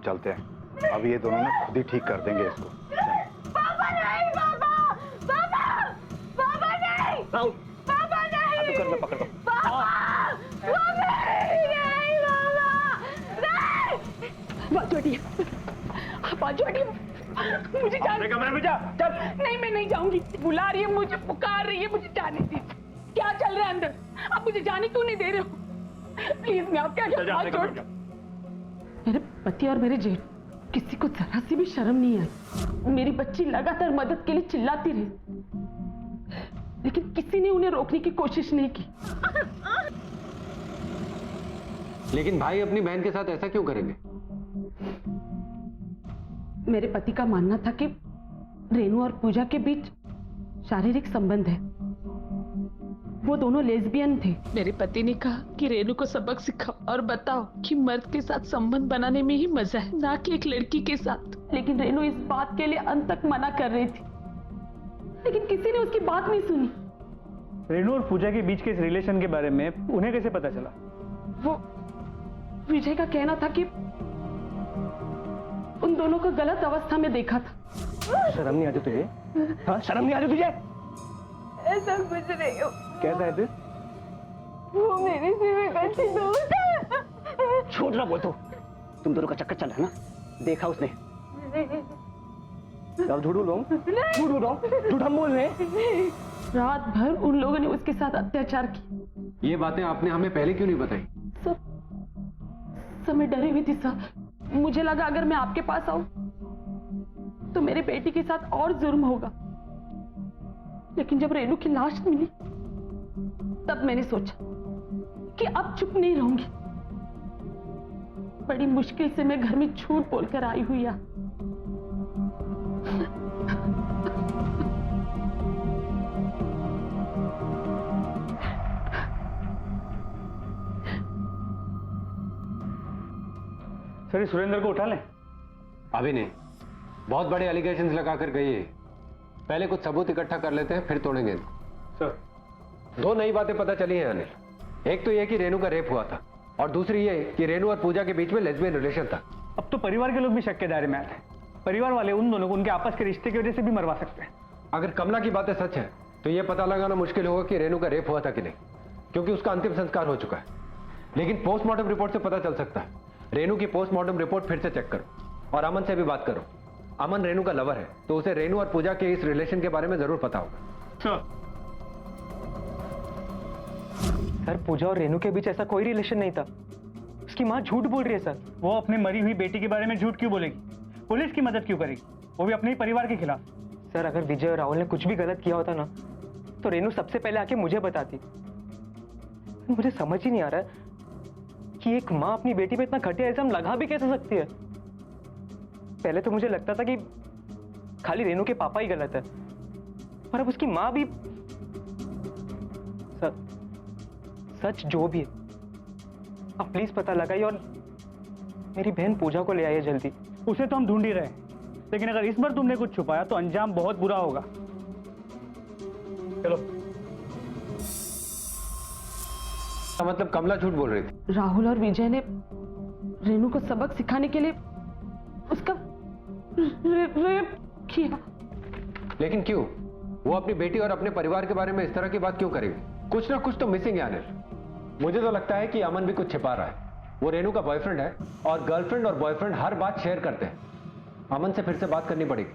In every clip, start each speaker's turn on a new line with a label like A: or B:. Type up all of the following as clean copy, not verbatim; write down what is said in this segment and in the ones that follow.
A: चलते हैं। अब ये दोनों ना खुद ही ठीक कर देंगे इसको।
B: पापा नहीं, पापा, पापा, पापा नहीं,
C: राहुल,
B: पापा नहीं,
C: कर मैं पकड़ दो।
B: पापा, नहीं, बाजू हटिए, बाजू हटिए, मुझे जाने।
C: कमरे में जा, चल।
B: नहीं, मैं नहीं जाऊंगी। बुला रही है मुझे, पुकार रही है, मुझे जाने दीजिए। क्या चल रहा है अंदर? आप मुझे जाने क्यों नहीं दे रहे हो? प्लीज, मैं आपके आगे हाथ जोड़। मेरे पति और मेरे जेठ किसी को जरा सी भी शर्म नहीं आई। मेरी बच्ची लगातार मदद के लिए चिल्लाती रही, लेकिन किसी ने उन्हें रोकने की कोशिश नहीं की।
D: लेकिन भाई अपनी बहन के साथ ऐसा क्यों करेंगे?
B: मेरे पति का मानना था कि रेनू और पूजा के बीच शारीरिक संबंध है। वो दोनों लेस्बियन थे। मेरे पति ने कहा कि रेनू को सबक सिखाओ और बताओ कि मर्द के साथ संबंध बनाने में ही मजा है, ना कि एक लड़की के साथ। लेकिन रेनू इस बात के लिए अंत तक मना कर रही थी, लेकिन किसी ने उसकी बात नहीं सुनी।
C: रेनू और पूजा के बीच के इस रिलेशन के बारे में उन्हें कैसे पता चला?
B: वो विजय का कहना था कि उन दोनों को गलत अवस्था में देखा था।
C: शर्म नहीं आती तुझे? हाँ, शर्म नहीं आती तुझे?
B: ऐसा कुछ नहीं हो।
C: कैसा है तू?
B: वो मेरी से अच्छी दोस्त है।
C: छोड़ ना बोल तू। तुम दोनों का चक्कर चल रहा है ना? देखा उसने। अब झूठ बोल झूठ हम बोल रहे हैं।
B: रात भर उन लोगों ने उसके साथ अत्याचार किया।
D: ये बातें आपने हमें पहले क्यों नहीं बताई?
B: सब मैं डरी हुई थी सर। मुझे लगा अगर मैं आपके पास आऊं तो मेरे बेटी के साथ और जुर्म होगा। लेकिन जब रेनू की लाश मिली तब मैंने सोचा कि अब चुप नहीं रहूंगी। बड़ी मुश्किल से मैं घर में झूठ बोलकर आई हुई है।
C: सर, सुरेंद्र को उठा लें?
D: अभी नहीं, बहुत बड़े एलिगेशंस लगा कर गई है। पहले कुछ सबूत इकट्ठा कर लेते हैं, फिर तोड़ेंगे।
C: सर,
D: दो नई बातें पता चली हैं अनिल। एक तो ये कि रेनू का रेप हुआ था, और दूसरी ये कि रेनू और पूजा के बीच में लेस्बियन रिलेशन था।
C: अब तो परिवार के लोग भी शक के दायरे में आते हैं। परिवार वाले उन दोनों को उनके आपस के रिश्ते की वजह से भी मरवा सकते हैं।
D: अगर कमला की बातें सच है तो ये पता लगाना मुश्किल होगा कि रेनू का रेप हुआ था कि नहीं, क्योंकि उसका अंतिम संस्कार हो चुका है। लेकिन पोस्टमार्टम रिपोर्ट से पता चल सकता है। रेनू की पोस्टमार्टम रिपोर्ट फिर से चेक करो और अमन से भी बात करो। अमन रेनू का लवर है, तो उसे रेनू और पूजा के इस रिलेशन के बारे में जरूर पता होगा।
E: सर, पूजा और रेनू के बीच ऐसा कोई रिलेशन नहीं था। उसकी माँ झूठ बोल रही है सर।
C: वो अपनी मरी हुई बेटी के बारे में झूठ क्यों बोलेगी? पुलिस की मदद क्यों करेगी? वो भी अपने ही परिवार के खिलाफ।
E: सर, अगर विजय और राहुल ने कुछ भी गलत किया होता ना, तो रेनू सबसे पहले आके मुझे बताती। मुझे समझ ही नहीं आ रहा है कि एक माँ अपनी बेटी पे इतना घटिया इल्जाम लगा भी कैसे सकती है। पहले तो मुझे लगता था कि खाली रेनू के पापा ही गलत है, और अब उसकी माँ भी। सच जो भी है, आप प्लीज पता लगाइए और मेरी बहन पूजा को ले आइए जल्दी।
C: उसे तो हम ढूंढ ही रहे हैं, लेकिन अगर इस बार तुमने कुछ छुपाया तो अंजाम बहुत बुरा होगा। चलो।
D: मतलब कमला झूठ बोल रही थी?
B: राहुल और विजय ने रेनू को सबक सिखाने के लिए उसका रेप किया।
D: लेकिन क्यों? वो अपनी बेटी और अपने परिवार के बारे में इस तरह की बात क्यों करेगी? कुछ ना कुछ तो मिसिंग है अनिल। मुझे तो लगता है कि अमन भी कुछ छिपा रहा है। वो रेनू का बॉयफ्रेंड है, और गर्लफ्रेंड और बॉयफ्रेंड हर बात शेयर करते हैं। अमन से फिर से बात करनी पड़ेगी।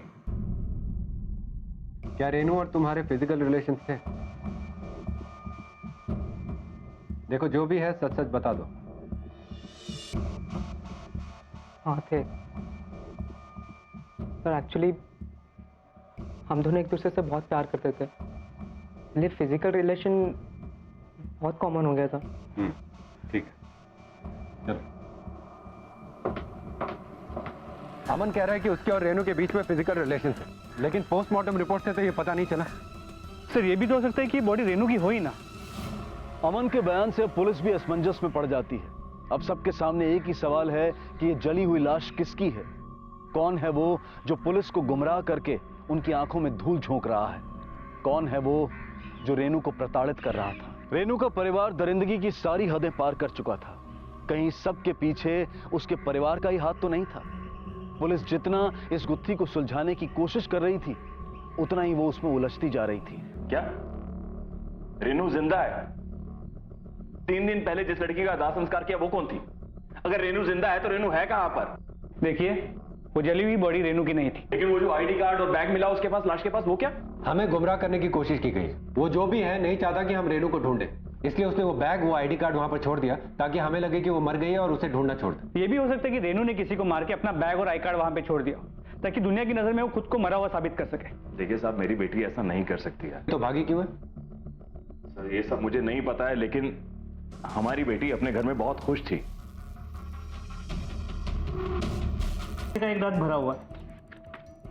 D: क्या रेनू और तुम्हारे फिजिकल रिलेशन थे? देखो, जो भी है सच सच बता दो।
E: हाँ थे सर। एक्चुअली हम दोनों एक दूसरे से बहुत प्यार करते थे, इसलिए फिजिकल रिलेशन बहुत कॉमन हो गया था।
D: ठीक है, चलो। अमन कह रहा है कि उसके और रेनू के बीच में फिजिकल रिलेशन है, लेकिन पोस्टमार्टम रिपोर्ट से तो ये पता नहीं चला।
C: सर, ये भी तो हो सकता है कि बॉडी रेनू की हो ही ना।
F: अमन के बयान से पुलिस भी असमंजस में पड़ जाती है। अब सबके सामने एक ही सवाल है कि ये जली हुई लाश किसकी है? कौन है वो जो पुलिस को गुमराह करके उनकी आंखों में धूल झोंक रहा है? कौन है वो जो रेनू को प्रताड़ित कर रहा था? रेनू का परिवार दरिंदगी की सारी हदें पार कर चुका था। कहीं सबके पीछे उसके परिवार का ही हाथ तो नहीं था? पुलिस जितना इस गुत्थी को सुलझाने की कोशिश कर रही थी, उतना ही वो उसमें उलझती जा रही थी।
G: क्या रेनू जिंदा है? 3 दिन पहले जिस लड़की का दाह संस्कार किया वो कौन थी? अगर रेनू जिंदा है तो रेनू है कहां पर?
C: देखिए, वो जली हुई बॉडी रेनू की नहीं थी।
G: लेकिन वो जो आईडी कार्ड और बैग मिला उसके पास, लाश के पास, वो क्या?
D: हमें गुमराह करने की कोशिश की गई। वो जो भी है नहीं चाहता कि हम रेनू को ढूंढें, इसलिए उसने वो बैग, वो आईडी कार्ड वहां पर छोड़ दिया ताकि हमें लगे कि वो मर गई है और उसे ढूंढना छोड़ दे।
C: ये भी हो सकता है कि रेनू ने किसी को मार के अपना बैग और आई कार्ड वहां पे छोड़ दिया ताकि दुनिया की नजर में वो खुद को मरा हुआ साबित कर सके।
G: देखिए साहब, मेरी बेटी ऐसा नहीं कर सकती है।
D: तो भागी क्यों है?
G: सर ये सब मुझे नहीं पता है, लेकिन हमारी बेटी अपने घर में बहुत खुश थी।
C: का एक दांत भरा हुआ है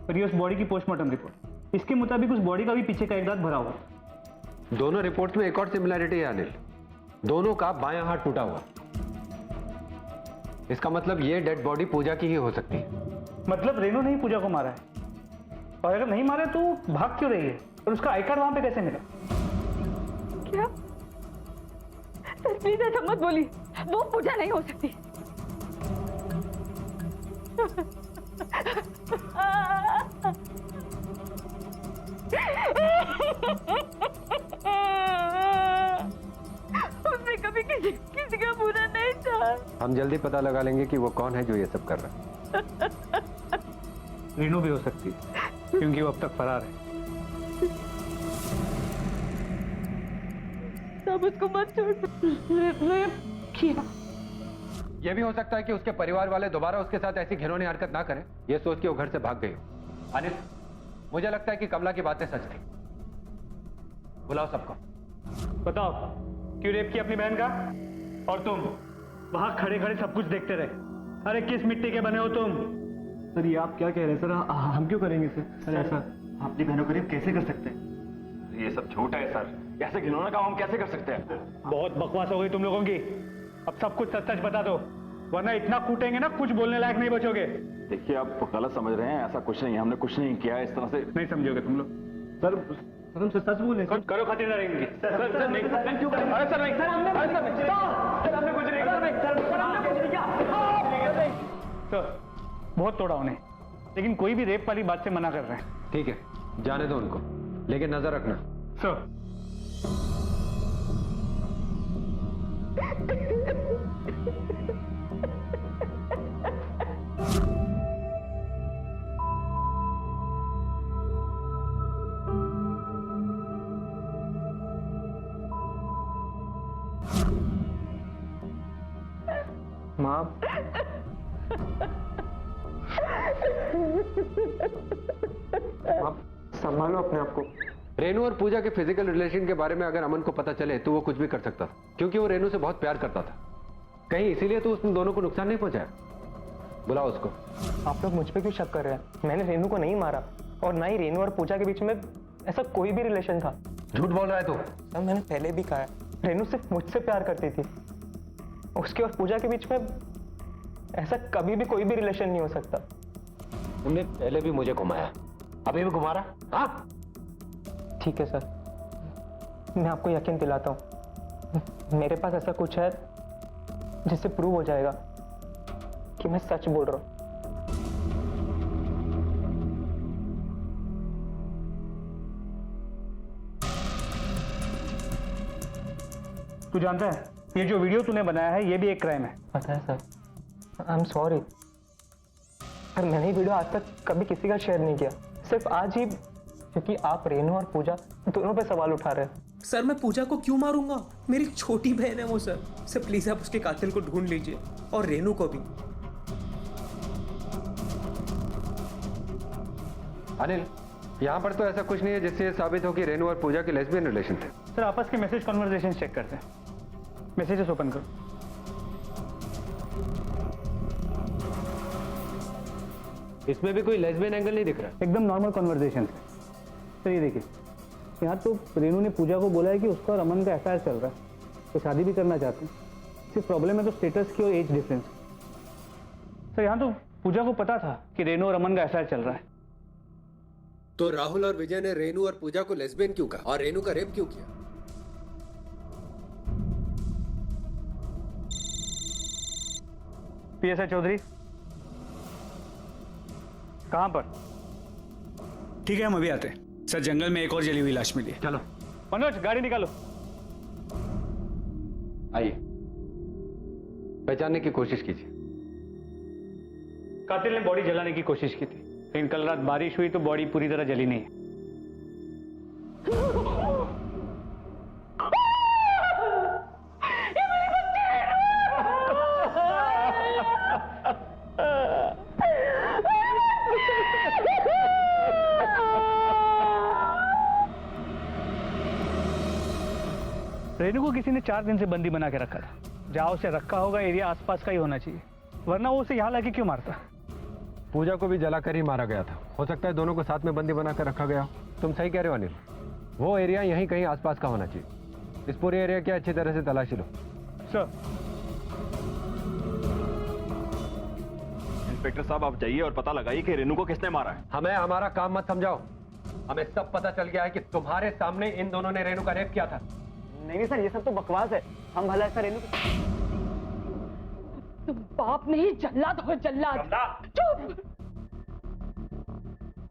C: और ये उस बॉडी की पोस्टमार्टम रिपोर्ट, इसके मुताबिक उस बॉडी का भी पीछे का एक दांत भरा हुआ है।
D: दोनों रिपोर्ट्स में एक और सिमिलैरिटी है अनिल, दोनों का बायां हाथ टूटा हुआ। इसका मतलब ये डेड बॉडी पूजा की ही हो सकती है।
C: मतलब रेनू ने ही पूजा को मारा है, और अगर नहीं मारा तो भाग क्यों रही है और उसका आई कार्ड वहां पे कैसे मिला?
B: क्या? सर प्लीज ऐसा मत बोली, वो पूजा नहीं हो सकती। उसने कभी किसी का बुरा नहीं था।
D: हम जल्दी पता लगा लेंगे कि वो कौन है जो ये सब कर रहा है।
C: रेनू भी हो सकती है क्योंकि वो अब तक फरार है।
B: तब उसको मत छोड़। रेप किया।
D: यह भी हो सकता है कि उसके परिवार वाले दोबारा उसके साथ ऐसी घिनौनी हरकत ना करें, यह सोच के वो घर से भाग गई हो। अनिल, मुझे लगता है कि कमला की बातें सच थी। बुलाओ सबको।
C: बताओ क्यों रेप किया अपनी बहन का? और तुम वहां खड़े खड़े सब कुछ देखते रहे। अरे किस मिट्टी के बने हो तुम?
E: सर ये आप क्या कह रहे हैं सर? हम क्यों करेंगे सर?
C: ऐसा
E: अपनी बहनों को रेप कैसे कर सकते हैं?
G: ये सब झूठ है सर, ऐसे घिनौना काम हम कैसे कर सकते हैं?
C: बहुत बकवास हो गई तुम लोगों की। अब सब कुछ सच सच बता दो, वरना इतना कूटेंगे ना कुछ बोलने लायक नहीं बचोगे।
G: देखिए आप गलत समझ रहे हैं, ऐसा कुछ नहीं है, हमने कुछ नहीं किया इस तरह से।
C: नहीं समझोगे तुम लोग।
E: सर हम सच बोले सर।
C: करो खातिरदारी इनकी।
G: सर नहीं, सर क्यों? अरे सर नहीं, सर हमने कुछ नहीं किया।
C: तो बहुत तोड़ा उन्हें, लेकिन कोई भी रेप वाली बात से मना कर रहे हैं।
D: ठीक है, जाने दो उनको, लेकिन नजर रखना।
C: सर
E: माँ आप संभालो अपने आप को।
D: रेनू और पूजा के फिजिकल रिलेशन के बारे में अगर अमन को पता चले तो वो कुछ भी कर सकता था, क्योंकि वो रेनू से बहुत प्यार करता था। कहीं इसीलिए तो उसने दोनों को नुकसान नहीं पहुंचाया। बुलाओ उसको।
E: आप लोग मुझ पे क्यों शक कर रहे हैं? मैंने रेनू को नहीं मारा और ना ही रेनू और पूजा के बीच में ऐसा कोई भी रिलेशन था।
D: झूठ बोल रहा है तू।
E: सर मैंने पहले भी कहा है, रेनू सिर्फ मुझसे प्यार करती थी। उसके और पूजा के बीच में ऐसा कभी भी कोई भी रिलेशन नहीं हो सकता।
D: तुमने पहले भी मुझे घुमाया, अभी भी घुमा रहा? हाँ
E: ठीक है सर, मैं आपको यकीन दिलाता हूँ मेरे पास ऐसा कुछ है जिससे प्रूव हो जाएगा कि मैं सच बोल रहा हूँ।
C: तू जानता है ये जो वीडियो तूने बनाया है ये भी एक क्राइम है।
E: पता है सर, आई एम सॉरी। पर मैंने ये वीडियो आज तक कभी किसी का शेयर नहीं किया, सिर्फ आज ही, क्योंकि आप रेनू और पूजा दोनों पे सवाल उठा रहे हैं।
H: सर मैं पूजा को क्यों मारूंगा? मेरी छोटी बहन है वो सर प्लीज आप उसके कातिल को ढूंढ लीजिए और रेनू को भी।
D: अनिल, यहाँ पर तो ऐसा कुछ नहीं है जिससे ये साबित हो कि रेनू और पूजा के लेस्बियन रिलेशन थे।
C: सर आपस के मैसेज कन्वर्सेशन चेक करते हैं। मैसेजेस ओपन करो।
D: इसमें भी कोई लेस्बियन एंगल नहीं दिख रहा।
C: एकदम नॉर्मल कन्वर्सेशन है। सर ये देखिए, यहाँ तो रेनू ने पूजा को बोला है कि उसका और अमन का अफेयर चल रहा है, तो शादी भी करना चाहते हैं। सिर्फ प्रॉब्लम है तो स्टेटस की और एज डिफरेंस। सर यहाँ तो पूजा को पता था कि रेनू और अमन का अफेयर चल रहा है।
D: तो राहुल और विजय ने रेनू और पूजा को लेस्बियन क्यों कहा और रेनू का रेप क्यों किया?
C: पीएसआई चौधरी, कहाँ पर?
I: ठीक है, हम अभी आते हैं। सर, जंगल में एक और जली हुई लाश मिली है।
D: चलो
C: मनोज, गाड़ी निकालो।
D: आइए, पहचानने की कोशिश कीजिए।
C: कातिल ने बॉडी जलाने की कोशिश की थी, लेकिन कल रात बारिश हुई तो बॉडी पूरी तरह जली नहीं है। रेनू को किसी ने 4 दिन से बंदी बना के रखा था। जहां उसे रखा होगा एरिया आसपास का ही होना चाहिए, वरना वो उसे यहाँ लाके क्यों मारता?
D: पूजा को भी जलाकर ही मारा गया था। हो सकता है दोनों को साथ में बंदी बनाकर रखा गया हो। तुम सही कह रहे हो अनिल, वो एरिया यहीं कहीं आसपास का होना चाहिए। इस पूरे एरिया की अच्छी तरह से तलाशी लो।
C: सर,
G: इंस्पेक्टर साहब, आप जाइए और पता लगाइए कि रेनू को किसने मारा है।
D: हमें हमारा काम मत समझाओ। हमें सब पता चल गया है कि तुम्हारे सामने इन दोनों ने रेनू का रेप किया था।
E: नहीं सर, ये सब तो बकवास है। हम भला ऐसा रेनू
B: तुम बाप नहीं, जल्लाद हो जल्लाद। चुप।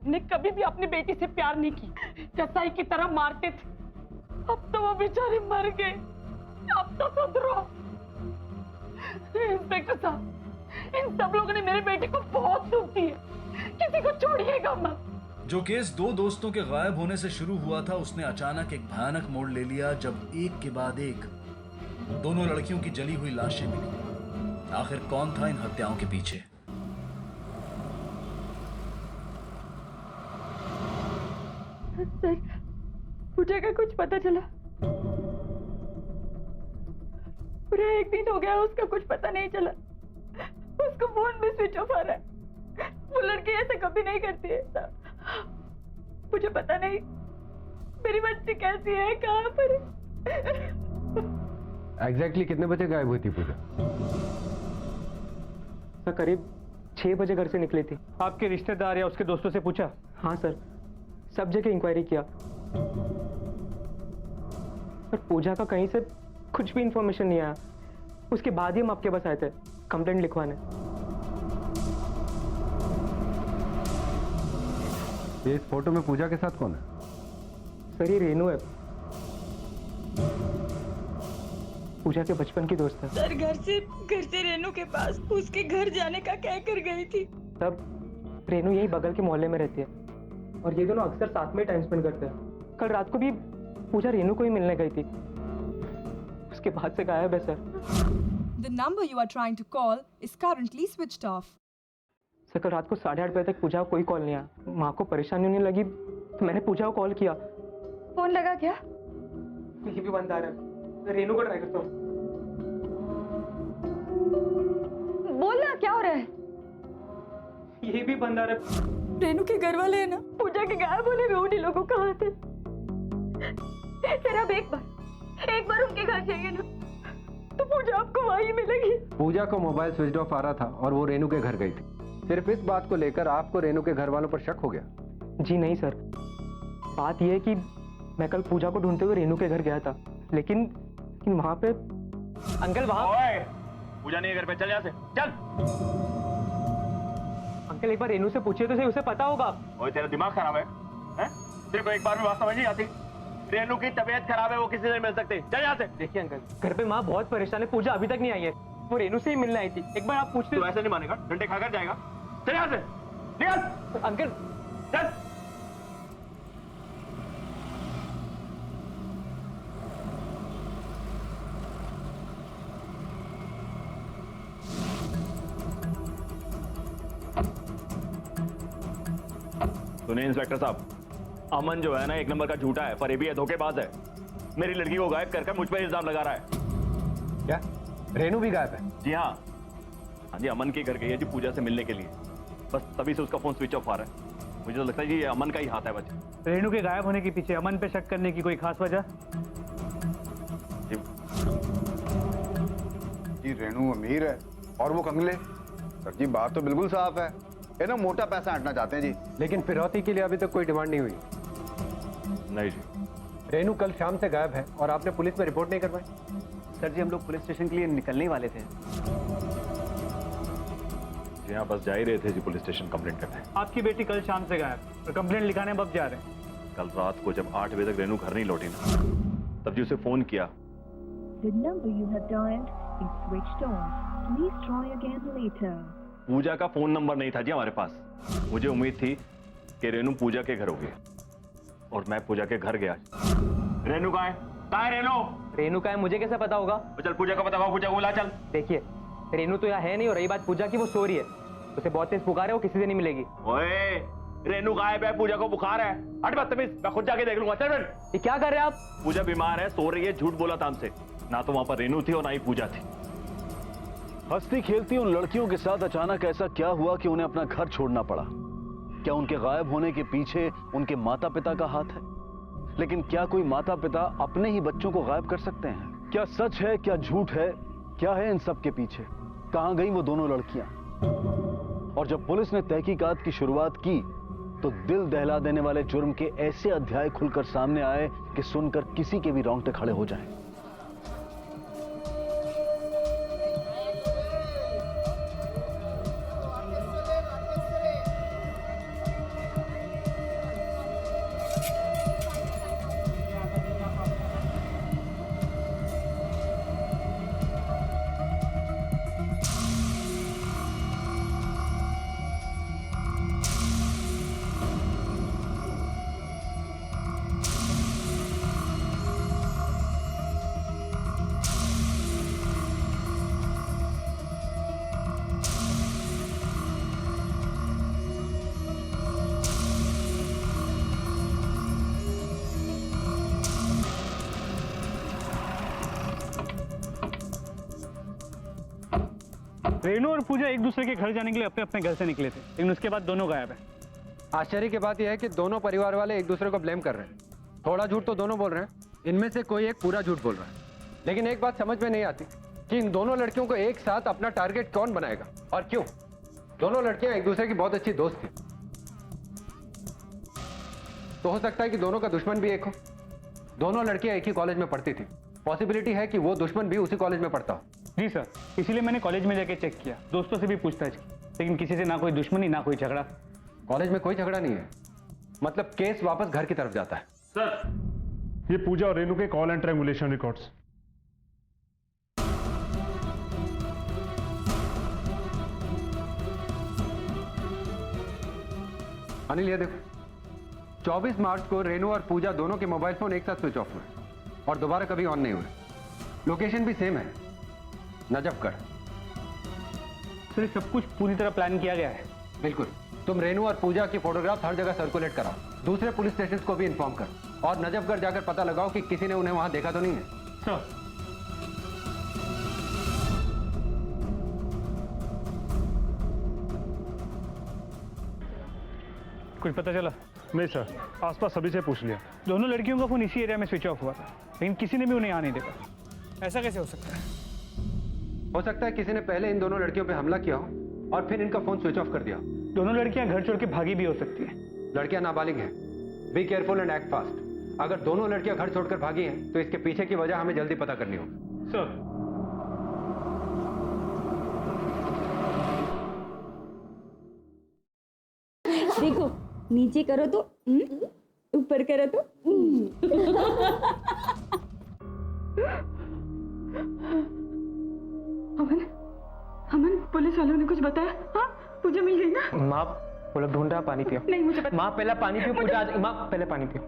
B: ने कभी भी अपनी बेटी से प्यार नहीं की, कसाई की तरह मारते थे। अब तो वो बेचारे मर गए, अब तो सुधरो। इंस्पेक्टर साहब, इन सब लोगों ने मेरे बेटे को बहुत दुख दिए, किसी को छोड़िएगा मत।
F: जो केस 2 दोस्तों के गायब होने से शुरू हुआ था, उसने अचानक एक भयानक मोड़ ले लिया जब एक के बाद एक दोनों लड़कियों की जली हुई लाशें मिली। आखिर कौन था इन हत्याओं के पीछे?
B: पूजा का कुछ पता चला? पूरा 1 दिन हो गया, उसका कुछ पता नहीं चला। उसको फोन में स्विच ऑफ आ रहा है। वो लड़की ऐसा कभी नहीं करती है। मुझे पता नहीं मेरी बच्ची कैसी है, कहाँ पर है।
D: एग्जैक्टली कितने बजे गायब हुई थी पूजा?
E: सर, करीब 6 बजे घर से निकली थी।
C: आपके रिश्तेदार या उसके दोस्तों से पूछा?
E: हाँ सर, सब जगह इंक्वायरी किया, पर पूजा का कहीं से कुछ भी इंफॉर्मेशन नहीं आया। उसके बाद ही हम आपके पास आए थे कंप्लेंट लिखवाने।
D: ये इस फोटो में पूजा के साथ कौन है?
E: सर, ये रेनू है, पूजा के बचपन की दोस्त है।
J: सर, घर से रेनू के पास उसके घर जाने का कह कर गई थी।
E: तब रेनू यही बगल के मोहल्ले में रहती है और ये दोनों अक्सर साथ में टाइम स्पेंड करते हैं। कल रात को भी पूजा रेनू को ही मिलने गई थी, उसके बाद से गायब है sir.
J: The number you are trying to call is currently switched off.
E: Sir, कल रात को 8:30 बजे तक पूजा को कोई कॉल नहीं आया। माँ को परेशानी होने लगी तो मैंने पूजा को कॉल किया।
J: फोन लगा क्या?
E: ये भी बंद आ रहा है, मैं रेनू को ट्राई करता हूँ।
J: बोलना क्या हो रहा है?
E: ये भी बंद आ रहा है।
J: रेनू के घर वाले है ना, पूजा के गायब होने में उन्हीं लोगों को कहा थे। सर, अब एक बार उनके घर जाइए ना, तो पूजा आपको वहीं मिलेगी।
D: पूजा को मोबाइल स्विच ऑफ आ रहा था और वो रेनू के घर गई थी। सिर्फ इस बात को लेकर आपको रेनू के घर वालों पर शक हो गया?
E: जी नहीं सर, बात यह है कि मैं कल पूजा को ढूंढते हुए रेनू के घर गया था, लेकिन वहां पे अंकल वहां।
G: पूजा नहीं है घर पे, चल यहाँ से चल।
E: अंकल, एक बार रेनू से पूछिए तो सही, उसे पता होगा।
G: ओए, तेरा दिमाग खराब है? तेरे को एक बार भी बात समझ नहीं आती? रेनू की तबीयत खराब है, वो किसी से नहीं मिल सकते। चल यहाँ से।
E: देखिए अंकल, घर पे माँ बहुत परेशान है, पूजा अभी तक नहीं आई है। वो रेनू से ही मिलने आई थी। एक बार आप पूछते।
G: तू ऐसे नहीं मानेगा, डंडे खाकर जाएगा। चल यहाँ से, निकल।
E: अंकल
G: चल। सुनिए इंस्पेक्टर साहब, अमन जो है ना, 1 नंबर का झूठा है, फरेबी है, धोखेबाज है। मेरी लड़की को गायब कर मुझ पर इल्जाम लगा रहा है।
D: क्या रेनू भी गायब है?
G: जी हाँ जी, अमन के घर गई है जी पूजा से मिलने के लिए। बस तभी से उसका फोन स्विच ऑफ आ रहा है। मुझे तो लगता है जी ये अमन का ही हाथ है। बच्चे,
C: रेनू के गायब होने के पीछे अमन पे शक करने की कोई खास वजह?
A: जी रेनू अमीर है और वो कंगले। सर जी, बात तो बिल्कुल साफ है, ये ना मोटा पैसा हटना चाहते हैं जी।
D: लेकिन फिरौती के लिए अभी तक कोई डिमांड नहीं हुई।
G: नहीं जी,
D: रेनू कल शाम से गायब है और आपने पुलिस में रिपोर्ट नहीं करवाई?
C: सर जी, हम लोग पुलिस स्टेशन के लिए निकलने वाले थे।
G: जी हाँ, बस जा ही रहे थे जी पुलिस स्टेशन कंप्लेंट करने।
C: आपकी बेटी कल शाम से गायब और कंप्लेंट लिखाने अब जा रहे हैं।
G: कल रात को जब 8 बजे तक रेनू घर नहीं लौटी ना, तब जी उसे फोन किया।
K: The number you have dialed is switched off. Please try again later.
G: पूजा का फोन नंबर नहीं था जी हमारे पास। मुझे उम्मीद थी कि रेनू पूजा के घर होगी और मैं पूजा के घर गया। रेनू कहाँ है? कहाँ है रेनू?
E: रेनू का है मुझे कैसे पता होगा?
G: चल पूजा को पता होगा, पूजा को बुला चल।
E: देखिए रेनू तो यहाँ है नहीं, और रही बात पूजा की, वो सो रही है। उसे बहुत तेज पुकार है, वो किसी से नहीं मिलेगी।
G: ओए रेनू गायब है, पूजा को बुखार है। हट बदतमीज, मैं खुद जाके देख लूंगा। चल बेट।
E: ये क्या कर रहे हैं आप?
G: पूजा बीमार है, सो रही है, झूठ बोला था हमसे। ना तो वहां पर रेनू थी और ना ही पूजा थी।
F: हंसती खेलती उन लड़कियों के साथ अचानक ऐसा क्या हुआ कि उन्हें अपना घर छोड़ना पड़ा? क्या उनके गायब होने के पीछे उनके माता पिता का हाथ है? लेकिन क्या कोई माता पिता अपने ही बच्चों को गायब कर सकते हैं? क्या सच है, क्या झूठ है, क्या है इन सब के पीछे? कहां गई वो दोनों लड़कियां? और जब पुलिस ने तहकीकात की शुरुआत की तो दिल दहला देने वाले जुर्म के ऐसे अध्याय खुलकर सामने आए कि सुनकर किसी के भी रोंगटे खड़े हो जाएं।
C: रेनू और पूजा एक दूसरे के घर जाने के लिए अपने अपने घर से निकले थे, लेकिन उसके बाद दोनों गायब हैं।
D: आश्चर्य की बात यह है कि दोनों परिवार वाले एक दूसरे को ब्लेम कर रहे हैं। थोड़ा झूठ तो दोनों बोल रहे हैं, इनमें से कोई एक पूरा झूठ बोल रहा है। लेकिन एक बात समझ में नहीं आती कि इन दोनों लड़कियों को एक साथ अपना टारगेट कौन बनाएगा और क्यों? दोनों लड़कियां एक दूसरे की बहुत अच्छी दोस्त थी, तो हो सकता है कि दोनों का दुश्मन भी एक हो। दोनों लड़कियां एक ही कॉलेज में पढ़ती थी, पॉसिबिलिटी है कि वो दुश्मन भी उसी कॉलेज में पढ़ता हो।
C: जी सर, इसीलिए मैंने कॉलेज में जाके चेक किया, दोस्तों से भी पूछताछ की, लेकिन किसी से ना कोई दुश्मनी ना कोई झगड़ा।
D: कॉलेज में कोई झगड़ा नहीं है, मतलब केस वापस घर की तरफ जाता है।
L: सर, ये पूजा और रेनू के call and triangulation records.
D: Anil ये देखो, 24 मार्च को रेनू और पूजा दोनों के मोबाइल फोन एक साथ स्विच ऑफ हुए और दोबारा कभी ऑन नहीं हुए। लोकेशन भी सेम है, नजफगढ़।
C: सर सब कुछ पूरी तरह प्लान किया गया है।
D: बिल्कुल। तुम रेनू और पूजा की फोटोग्राफ हर जगह सर्कुलेट कराओ, दूसरे पुलिस स्टेशन को भी इन्फॉर्म करो और नजफगढ़ जाकर पता लगाओ कि किसी ने उन्हें वहां देखा तो नहीं है।
C: सर कुछ पता चला?
L: नहीं सर, आसपास सभी से पूछ लिया।
C: दोनों लड़कियों का फोन इसी एरिया में स्विच ऑफ हुआ था, लेकिन किसी ने भी उन्हें यहाँ नहीं देखा। ऐसा कैसे हो सकता है?
D: हो सकता है किसी ने पहले इन दोनों लड़कियों पे हमला किया हो और फिर इनका फोन स्विच ऑफ कर दिया।
C: दोनों लड़कियां घर छोड़ के भागी भी हो सकती है।
D: लड़कियां नाबालिग हैं, be careful and act fast. अगर दोनों लड़कियां घर छोड़कर भागी हैं तो इसके पीछे की वजह हमें जल्दी पता करनी होगी।
C: सर
J: देखो, नीचे करो तो ऊपर करो तो अमन, अमन, पुलिस वालों ने कुछ बताया? हाँ, पूजा मिल गई ना?
E: माँ वो लोग ढूंढ रहा, पानी पियो।
J: नहीं मुझे पता।
E: माँ पहले पानी पियो, पूजा माँ पहले पानी पियो।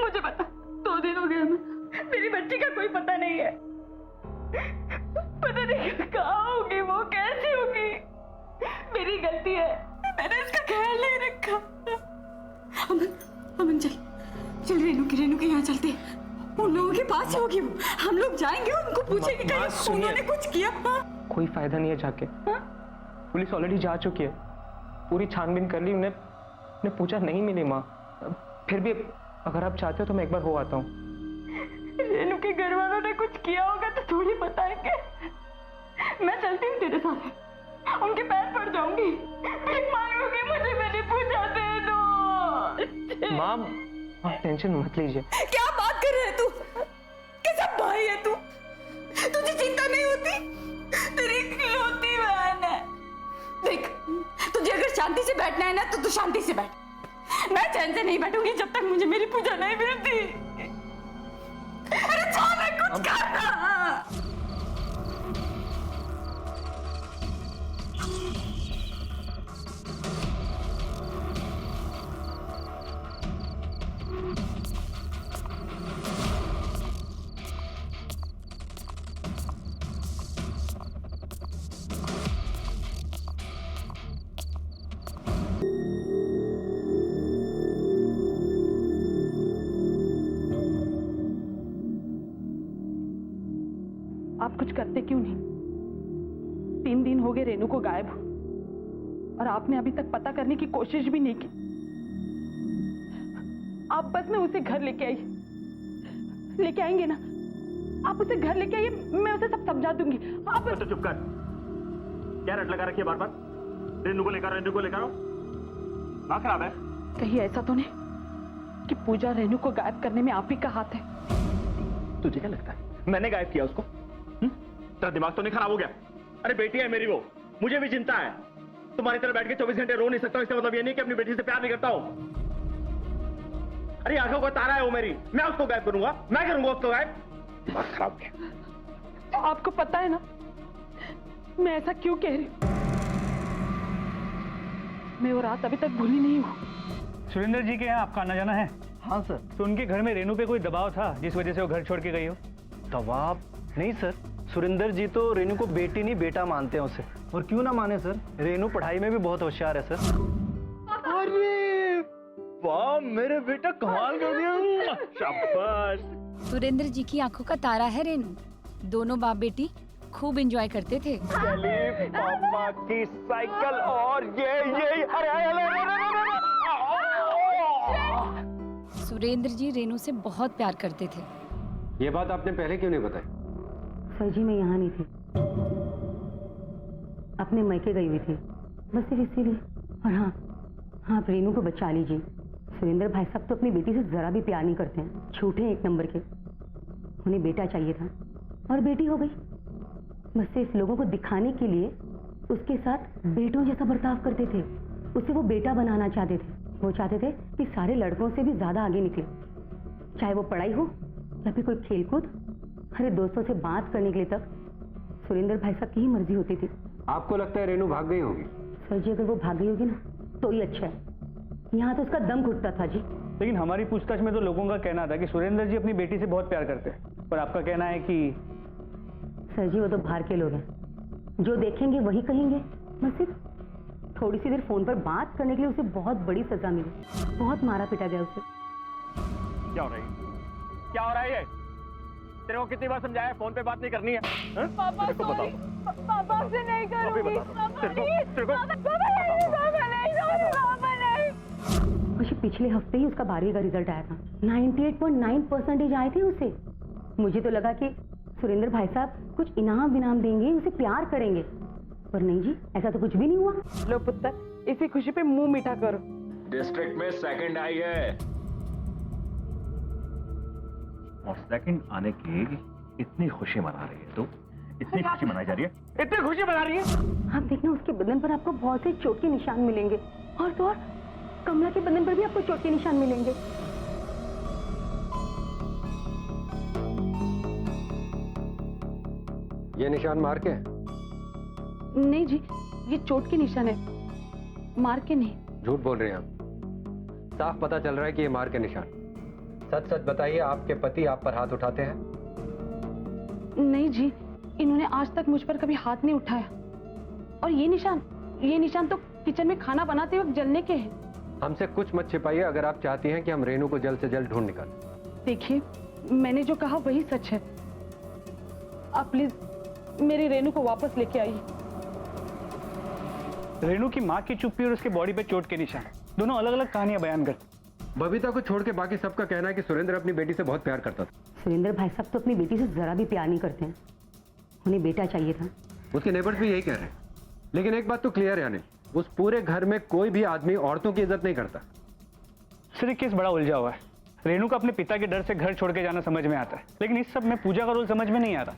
J: मुझे पता, 2 दिन हो गए हमें, मेरी बच्ची का कोई पता नहीं है। पता नहीं कहाँ होगी वो, कैसी होगी। मेरी गलती है, मैंने इसका ख्याल नहीं रखा। अमन, अमन चल चल, रेनू के यहाँ चलते हैं। उन लोगों के पास होगी वो, हम लोग जाएंगे, उनको पूछेंगे कहीं उन्होंने कुछ किया।
E: कोई फायदा नहीं है जाके, पुलिस ऑलरेडी जा चुकी है, पूरी छानबीन कर ली, उन्हें पूछा नहीं मिली माँ। फिर भी अगर आप चाहते हो तो मैं एक बार हो आता हूँ।
J: रेनू के घर वालों ने कुछ किया होगा तो थोड़ी बताएंगे। मैं चलती हूँ तेरे साथ, उनके पैर पड़ जाऊंगी, भीख मांगूंगी, मुझे मेरी पूजा दे दो।
E: माँ टेंशन मत लीजिए।
J: क्या बात कर रहे है तू? कैसा भाई है तू? तुझे चिंता नहीं होती? तेरी इकलौती बहन है। देख, तुझे अगर शांति से बैठना है ना तो तू शांति से बैठ। मैं चैन से नहीं बैठूंगी जब तक मुझे मेरी पूजा नहीं मिलती। अरे जा ना, कुछ करना।
B: आप कुछ करते क्यों नहीं? 3 दिन हो गए रेनू को गायब और आपने अभी तक पता करने की कोशिश भी नहीं की। आप बस में उसे घर लेके आएंगे ना? आप उसे घर लेके आइए, मैं उसे सब समझा दूंगी। आप
G: तो चुप कर। क्या रट लगा रखी है बार बार? रेनू को लेकर आओ। दिमाग खराब है?
B: कहीं ऐसा तो नहीं कि पूजा रेनू को गायब करने में आप ही का हाथ है?
G: तुझे क्या लगता है मैंने गायब किया उसको? तेरा दिमाग तो नहीं खराब हो गया? अरे बेटी है मेरी वो, मुझे भी चिंता है। तुम्हारी तरह बैठ के 24 घंटे रो नहीं सकता हूं, इसका मतलब ये नहीं कि अपनी बेटी से प्यार नहीं करता हूं। अरे आंखों का तारा है वो मेरी, मैं उसको गायब करूंगा? मैं करूंगा उसको गायब? दिमाग खराब हो गया।
B: आपको पता है ना मैं ऐसा क्यों कह रही हूं? मैं वो रात अभी तक भूली नहीं हूं।
C: सुरेंद्र जी के यहाँ आपका आना जाना है?
F: हाँ सर।
C: तो उनके घर में रेनू पे कोई दबाव था जिस वजह से वो घर छोड़ के गई हो?
F: दबाव नहीं सर, सुरेंद्र जी तो रेनू को बेटी नहीं बेटा मानते हैं उसे। और क्यों ना माने सर, रेनू पढ़ाई में भी बहुत होशियार है सर।
G: अरे वाह मेरे बेटा, कमाल कर दिया, शाबाश।
J: सुरेंद्र जी की आंखों का तारा है रेनू। दोनों बाप बेटी खूब एंजॉय करते थे।
G: चली पापा की साइकिल और ये
J: सुरेंद्र जी रेनू से बहुत प्यार करते थे।
D: ये बात आपने पहले क्यों नहीं बताई?
M: सर जी मैं यहाँ नहीं थी, अपने मैके गई हुई थी, बस सिर्फ इसीलिए। और हाँ, आप रेनू को बचा लीजिए। सुरेंद्र भाई साहब तो अपनी बेटी से जरा भी प्यार नहीं करते हैं, झूठे हैं 1 नंबर के। उन्हें बेटा चाहिए था और बेटी हो गई। बस सिर्फ लोगों को दिखाने के लिए उसके साथ बेटों जैसा बर्ताव करते थे। उसे वो बेटा बनाना चाहते थे। वो चाहते थे कि सारे लड़कों से भी ज्यादा आगे निकले, चाहे वो पढ़ाई हो या फिर कोई खेलकूद। अरे दोस्तों से बात करने के लिए तक सुरेंद्र भाई साहब की ही मर्जी होती थी।
D: आपको लगता है रेनू भाग गई होगी?
M: सर जी अगर वो भाग गई होगी ना तो ही अच्छा है, यहाँ तो उसका दम घुटता था जी।
C: लेकिन हमारी पूछताछ में तो लोगों का कहना था कि सुरेंद्र जी अपनी बेटी से बहुत प्यार करते हैं, पर आपका कहना है कि
M: सर जी वो तो बाहर के लोग हैं, जो देखेंगे वही कहेंगे। बस सिर्फ थोड़ी सी देर फोन पर बात करने के लिए उसे बहुत बड़ी सजा मिली, बहुत मारा पीटा गया उसे।
G: क्या हो रहा है? क्या हो रहा है ये? तेरे को कितनी बार समझाया फोन पे बात नहीं करनी है?
J: पापा
G: तेरे को बताओ।
J: पापा से नहीं करूंगी।
M: मुझे पिछले हफ्ते ही उसका 12वीं का रिजल्ट आया था, 98.9% आए थे उसे। मुझे तो लगा कि सुरेंद्र भाई साहब कुछ इनाम विनाम देंगे, उसे प्यार करेंगे, पर नहीं जी, ऐसा तो कुछ भी नहीं हुआ।
B: लो पुत्र, इसी खुशी पे मुंह मीठा करो।
G: डिस्ट्रिक्ट में 2nd आई है और 2nd आने की इतनी खुशी मना रही है। तो इतनी खुशी मनाई जा रही है, इतनी खुशी मना रही है।
M: आप देखना उसके बदन पर आपको बहुत से चोट के निशान मिलेंगे, और तो और कमला के बदन पर भी आपको चोट के निशान मिलेंगे।
D: ये निशान मार के?
B: नहीं जी, ये चोट के निशान है, मार के नहीं।
D: झूठ बोल रहे हैं आप, साफ पता चल रहा है कि ये मार के निशान। सच सच बताइए, आपके पति आप पर हाथ उठाते हैं?
B: नहीं जी, इन्होंने आज तक मुझ पर कभी हाथ नहीं उठाया। और ये निशान तो किचन में खाना बनाते वक्त जलने के हैं।
D: हमसे कुछ मत छिपाइए अगर आप चाहती हैं कि हम रेनू को जल्द से जल्द ढूंढ निकालें।
B: देखिए, मैंने जो कहा वही सच है। आप प्लीज मेरी रेनू को वापस लेके आइए।
C: रेनू की माँ की चुप्पी और उसके बॉडी पे चोट के निशान, दोनों अलग अलग कहानियां बयान करते।
D: बबीता को छोड़ के बाकी सबका कहना है कि सुरेंद्र अपनी बेटी से बहुत प्यार करता था।
M: सुरेंद्र भाई साहब तो अपनी बेटी से जरा भी प्यार नहीं करते हैं, उन्हें बेटा चाहिए था।
D: उसके नेबर्स भी यही कह रहे हैं। लेकिन एक बात तो क्लियर है अनिल, उस पूरे घर में कोई भी आदमी औरतों की इज्जत नहीं करता।
C: सिर्फ केस बड़ा उलझा हुआ है। रेनू को अपने पिता के डर से घर छोड़ के जाना समझ में आता है, लेकिन इस सब में पूजा का रोल समझ में नहीं आ रहा।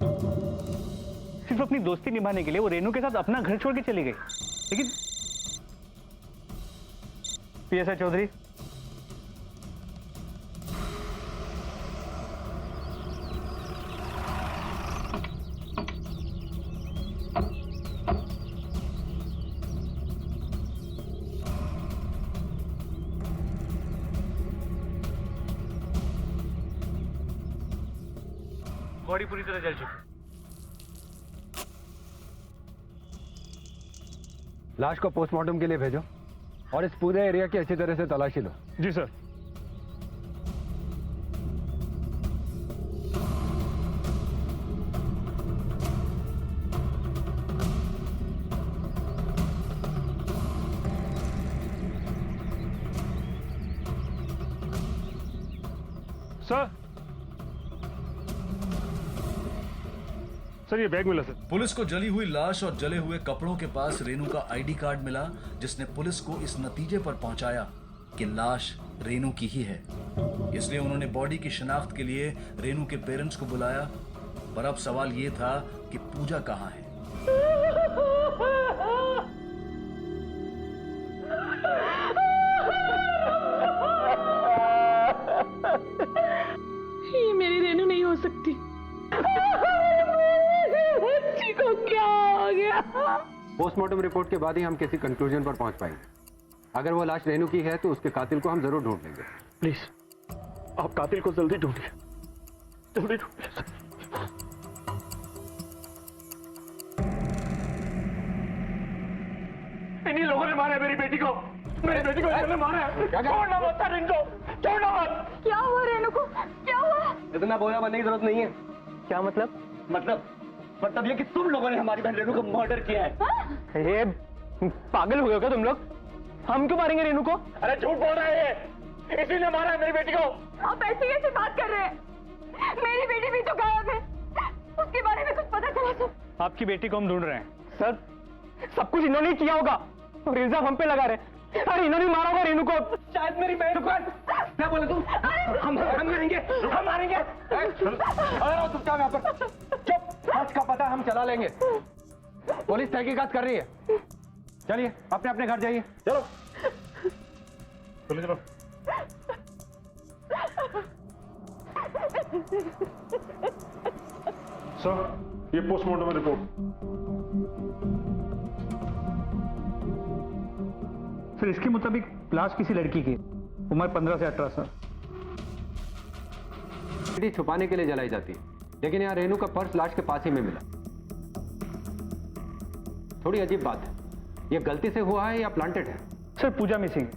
C: सिर्फ अपनी दोस्ती निभाने के लिए वो रेनू के साथ अपना घर छोड़ के चली गई। लेकिन पीएसआई चौधरी,
E: बॉडी पूरी तरह जल चुकी।
D: लाश को पोस्टमार्टम के लिए भेजो और इस पूरे एरिया की अच्छी तरह से तलाशी लो।
L: जी सर। सर ये बैग मिला सर।
N: पुलिस को जली हुई लाश और जले हुए कपड़ों के पास रेनू का आईडी कार्ड मिला, जिसने पुलिस को इस नतीजे पर पहुंचाया कि लाश रेनू की ही है। इसलिए उन्होंने बॉडी की शिनाख्त के लिए रेनू के पेरेंट्स को बुलाया। पर अब सवाल ये था कि पूजा कहाँ है।
B: ये मेरी रेनू नहीं हो सकती। बच्ची को क्या हो गया?
D: पोस्टमार्टम रिपोर्ट के बाद ही हम किसी कंक्लूजन पर पहुंच पाएंगे। अगर वो लाश रेनू की है तो उसके कातिल को हम जरूर ढूंढ लेंगे।
L: प्लीज आप कातिल को जल्दी ढूंढिए, जल्दी ढूंढिए।
G: इन्हीं लोगों ने मारा है मेरी बेटी को, मेरी बेटी को इन्होंने मारा है। छोड़ना मत सर इनको, छोड़ना मत।
J: क्या हुआ रेनू को? क्या हुआ?
E: इतना बोला बनने की जरूरत नहीं है। क्या मतलब?
G: मतलब ये कि तुम लोगों ने हमारी बहन रेनू को मर्डर किया है।
E: ये पागल हो गए क्या तुम लोग? हम क्यों मारेंगे रेनू को?
G: अरे झूठ बोल रहा है ये, इसी ने मारा है मेरी बेटी को।
J: आप ऐसी कैसे बात कर रहे हैं? मेरी बेटी भी तो गायब है, उसके बारे में कुछ पता चला तो?
C: आपकी बेटी को हम ढूंढ रहे हैं।
E: सर सब कुछ इन्होंने ही किया होगा और इल्जाम हम पे लगा रहे। अरे इन्होंने मारा होगा रेनू को। शायद मेरी बहन को। क्या बोले तुम? हम मारेंगे, हम मारेंगे।
D: अरे चुपचाप यहाँ पर, चुप। सच का पता हम चला लेंगे। पुलिस तहकीकात कर रही है। चलिए अपने अपने घर जाइए।
G: चलो चलो।
L: सर ये पोस्टमार्टम रिपोर्ट।
C: सर इसके मुताबिक लाश किसी लड़की की, उम्र 15 से 18 साल।
D: छुपाने के लिए जलाई जाती है, लेकिन यहाँ रेनू का पर्स लाश के पास ही में मिला। थोड़ी अजीब बात है, ये गलती से हुआ है या प्लांटेड है?
C: सर पूजा मिसिंग,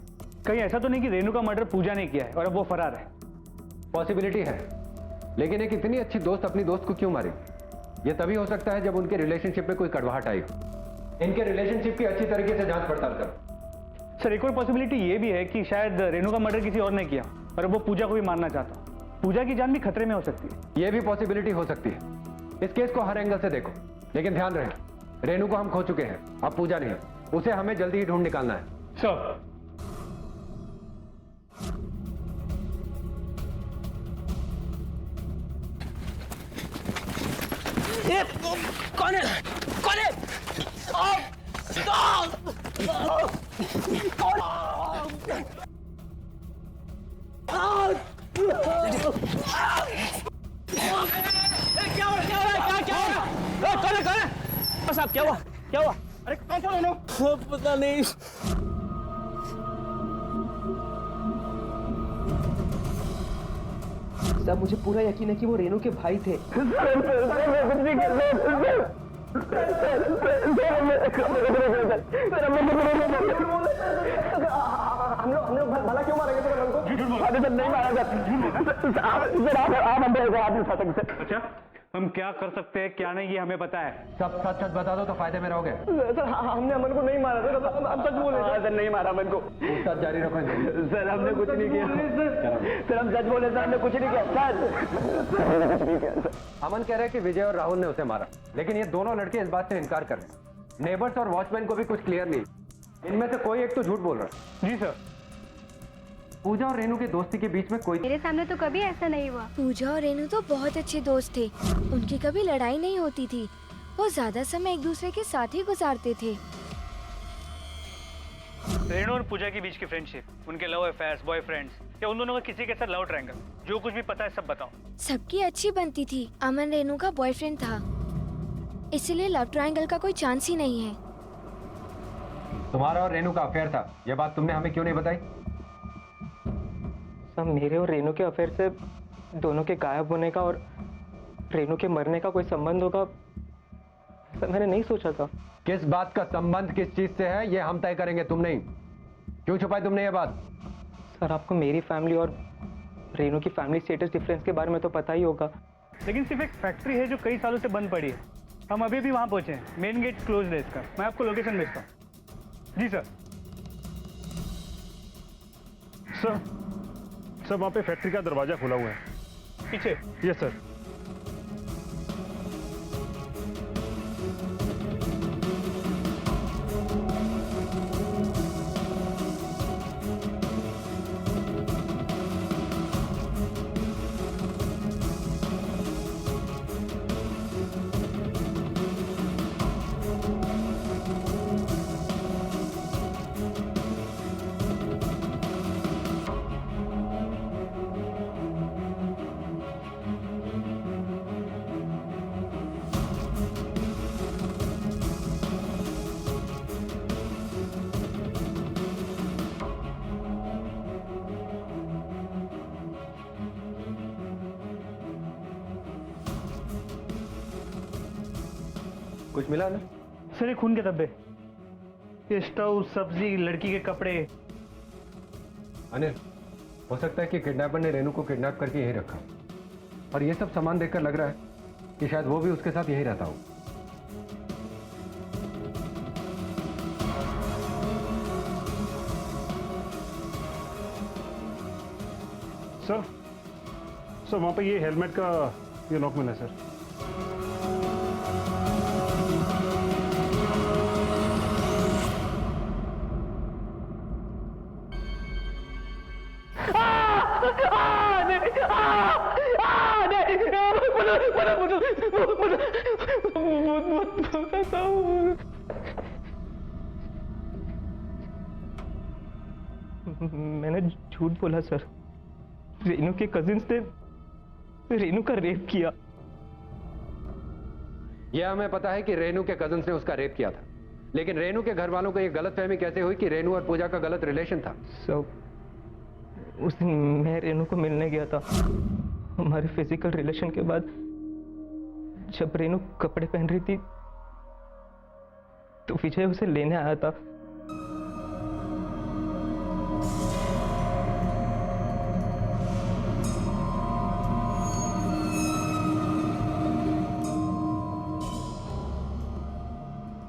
C: कहीं ऐसा तो नहीं कि रेनू का मर्डर पूजा ने किया है और अब वो फरार है?
D: पॉसिबिलिटी है, लेकिन एक इतनी अच्छी दोस्त अपनी दोस्त को क्यों मारेगी? ये तभी हो सकता है जब उनके रिलेशनशिप में कोई कड़वाहट आई हो। इनके रिलेशनशिप की अच्छी तरीके से जांच पड़ताल करो।
C: सर एक और पॉसिबिलिटी ये भी है कि शायद रेनू का मर्डर किसी और ने किया और अब वो पूजा को भी मारना चाहता। पूजा की जान भी खतरे में हो सकती है।
D: ये भी पॉसिबिलिटी हो सकती है। इस केस को हर एंगल से देखो, लेकिन ध्यान रहे रेनू को हम खो चुके हैं, अब पूजा नहीं। उसे हमें जल्दी ही ढूंढ निकालना है।
C: सर
E: कौन है? कौन है? बस आप क्या हुआ? क्या हुआ? अरे कौन है? पता नहीं। साहब मुझे पूरा यकीन है कि वो रेनू के भाई थे। हम लोग भला क्यों मारेंगे सर हमको? नहीं मारा सर। आप हम पे हाथ नहीं उठा सकते।
C: अच्छा हम क्या कर सकते हैं क्या नहीं ये हमें पता है।
D: सब सच सच बता दो तो फायदे में रहोगे।
E: सर हमने अमन को नहीं मारा सर, हम सच बोले सर। नहीं मारा अमन को।
D: सच जारी रखो
E: सर, हमने कुछ नहीं किया सर, हम सच बोले सर, हमने कुछ नहीं किया सर।
D: अमन कह रहे हैं कि विजय और राहुल ने उसे मारा, लेकिन ये दोनों लड़के इस बात से इनकार कर रहे हैं। नेबर्स और वॉचमैन को भी कुछ क्लियर नहीं, इनमें से कोई एक तो झूठ बोल रहा है।
C: जी सर।
D: पूजा और रेनू की दोस्ती के बीच में कोई
O: मेरे सामने तो कभी ऐसा नहीं हुआ। पूजा और रेनू तो बहुत अच्छे दोस्त थे, उनकी कभी लड़ाई नहीं होती थी। वो ज्यादा समय एक दूसरे के साथ ही गुजारते थे।
C: रेणु और पूजा के बीच की फ्रेंडशिप, उनके लव अफेयर्स, बॉयफ्रेंड्स, या उन दोनों का किसी के साथ लव ट्रायंगल, जो कुछ भी पता है सब बताओ।
O: सबकी अच्छी बनती थी। अमन रेणु का बॉयफ्रेंड था, इसलिए लव ट्रायंगल का कोई चांस ही नहीं है।
D: तुम्हारा और रेणु का अफेयर था, यह बात तुमने हमें क्यों नहीं बताई?
E: सब मेरे और रेणु के अफेयर से दोनों के गायब होने का और रेणु के मरने का कोई संबंध होगा, सर मैंने नहीं सोचा था।
D: किस बात का संबंध किस चीज से है ये हम तय करेंगे, तुम नहीं। क्यों छुपाई तुमने ये बात?
E: सर आपको मेरी फैमिली और रेणु की फैमिली स्टेटस डिफरेंस के बारे में तो पता ही होगा।
C: लेकिन सिर्फ एक फैक्ट्री है जो कई सालों से बंद पड़ी है, हम अभी भी वहाँ पहुँचे हैं। मेन गेट क्लोज है इसका, मैं आपको लोकेशन भेजता हूँ। जी सर।
L: सर वहाँ पे फैक्ट्री का दरवाजा खुला हुआ है
C: पीछे।
L: Yes sir.
D: कुछ मिला ना?
C: सर ये खून के धब्बे, ये स्टोव, सब्जी, लड़की के कपड़े।
D: अनिल, हो सकता है कि किडनैपर ने रेणु को किडनैप करके यहीं रखा, और ये सब सामान देखकर लग रहा है कि शायद वो भी उसके साथ यहीं रहता हो।
L: सर वहाँ पे ये हेलमेट का ये लॉक मिला है सर।
E: मैंने झूठ बोला सर। रेणु के कजिन्स ने रेणु का रेप किया।
D: यह हमें पता है कि रेणु के कजिन्स ने उसका रेप किया था, लेकिन रेणु के घर वालों को यह गलतफहमी कैसे हुई कि रेणु और पूजा का गलत रिलेशन था?
E: उस दिन मैं रेणु को मिलने गया था। हमारे फिजिकल रिलेशन के बाद जब रेणु कपड़े पहन रही थी तो विजय उसे लेने आया था।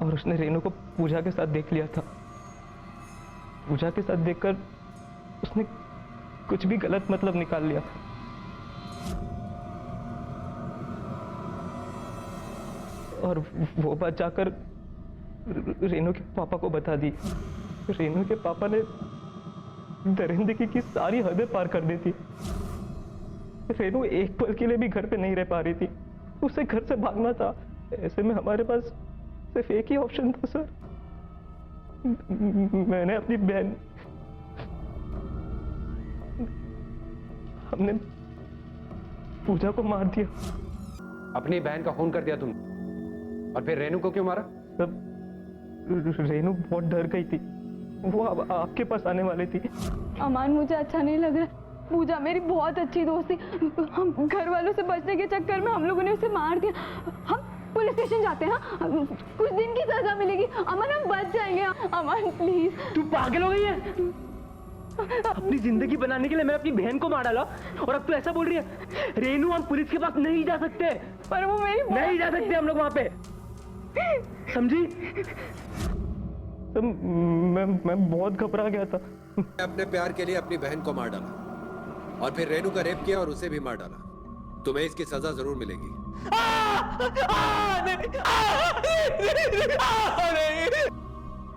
E: और उसने रेणु को पूजा के साथ देख लिया था। पूजा के साथ देखकर उसने कुछ भी गलत मतलब निकाल लिया। और वो बात जाकर रेणु के पापा को बता दी। रेणु के पापा ने दरिंदगी की सारी हदें पार कर दी थी। रेणु एक पल के लिए भी घर पे नहीं रह पा रही थी, उसे घर से भागना था। ऐसे में हमारे पास सिर्फ एक ही ऑप्शन था सर। मैंने अपनी बहन, हमने पूजा को मार दिया।
D: अपनी बहन का खून कर दिया तुमने, और फिर रेणु को क्यों मारा?
E: तब रेणु बहुत डर गई थी, वो आपके पास आने वाली थी।
J: अमान मुझे अच्छा नहीं लग रहा। पूजा मेरी बहुत अच्छी दोस्त थी, हम घर वालों से बचने के चक्कर में हम लोगों ने उसे मार दिया। हम पुलिस स्टेशन जाते हैं, कुछ दिन की सजा मिलेगी। अमन हम बच जाएंगे। अमन प्लीज।
E: तू पागल हो गई है? अपनी जिंदगी बनाने के लिए मैंने अपनी बहन को मार डाला, और अब तू ऐसा बोल रही है? रेणु, हम पुलिस के पास नहीं जा सकते।
J: पर वो मेरी
E: नहीं जा सकते हम लोग वहां पे, समझी? तो मैं बहुत घबरा गया था।
P: अपने प्यार के लिए अपनी बहन को मार डाला, और फिर रेणु का रेप किया और उसे भी मार डाला। तुम्हें इसकी सजा जरूर मिलेगी।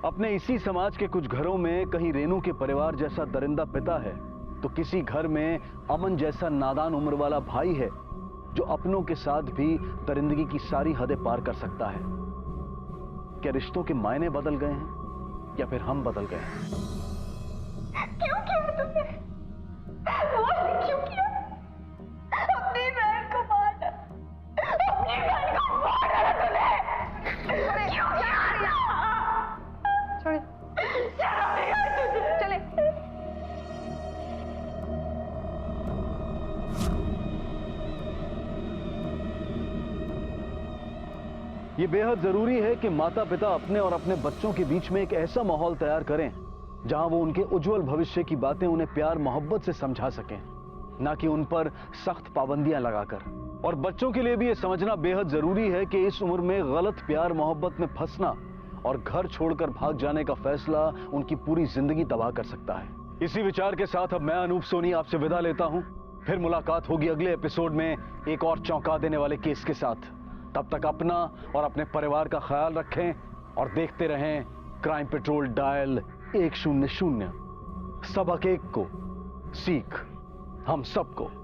F: अपने इसी समाज के कुछ घरों में कहीं रेणु के परिवार जैसा दरिंदा पिता है, तो किसी घर में अमन जैसा नादान उम्र वाला भाई है। जो अपनों के साथ भी दरिंदगी की सारी हदें पार कर सकता है? क्या रिश्तों के मायने बदल गए हैं या फिर हम बदल गए हैं?
J: क्यों किया तुमने? वो क्यों किया? अपनी बहन को मारा, अपनी बहन को मारा तूने। क्यों किया? छोड़, शर्म नहीं आई तुझे? चले।
F: ये बेहद जरूरी है कि माता पिता अपने और अपने बच्चों के बीच में एक ऐसा माहौल तैयार करें जहां वो उनके उज्जवल भविष्य की बातें उन्हें प्यार मोहब्बत से समझा सकें, ना कि उन पर सख्त पाबंदियां लगाकर। और बच्चों के लिए भी ये समझना बेहद जरूरी है कि इस उम्र में गलत प्यार मोहब्बत में फंसना और घर छोड़कर भाग जाने का फैसला उनकी पूरी जिंदगी तबाह कर सकता है। इसी विचार के साथ अब मैं अनूप सोनी आपसे विदा लेता हूं। फिर मुलाकात होगी अगले एपिसोड में एक और चौंका देने वाले केस के साथ। तब तक अपना और अपने परिवार का ख्याल रखें और देखते रहें क्राइम पेट्रोल डायल 100। सबक एक को, सीख हम सबको।